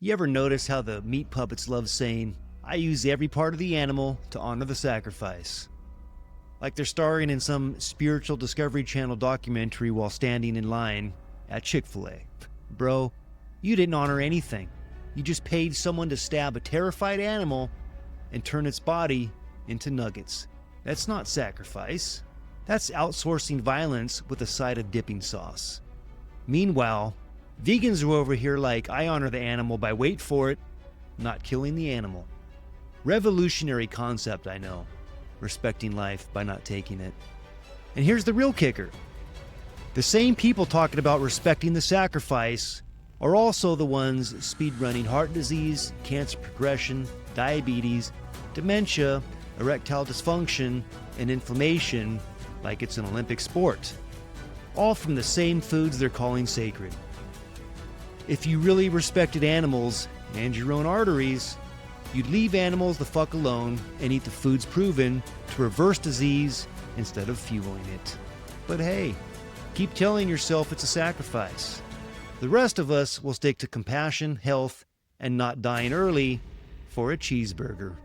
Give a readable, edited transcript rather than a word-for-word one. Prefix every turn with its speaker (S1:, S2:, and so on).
S1: You ever notice how the meat puppets love saying, "I use every part of the animal to honor the sacrifice"? Like they're starring in some spiritual Discovery Channel documentary while standing in line at Chick-fil-A. Bro, you didn't honor anything. You just paid someone to stab a terrified animal and turn its body into nuggets. That's not sacrifice. That's outsourcing violence with a side of dipping sauce. Meanwhile, vegans are over here like, I honor the animal by, wait for it, not killing the animal. Revolutionary concept, I know. Respecting life by not taking it. And here's the real kicker. The same people talking about respecting the sacrifice are also the ones speedrunning heart disease, cancer progression, diabetes, dementia, erectile dysfunction, and inflammation like it's an Olympic sport. All from the same foods they're calling sacred. If you really respected animals and your own arteries, you'd leave animals the fuck alone and eat the foods proven to reverse disease instead of fueling it. But hey, keep telling yourself it's a sacrifice. The rest of us will stick to compassion, health, and not dying early for a cheeseburger.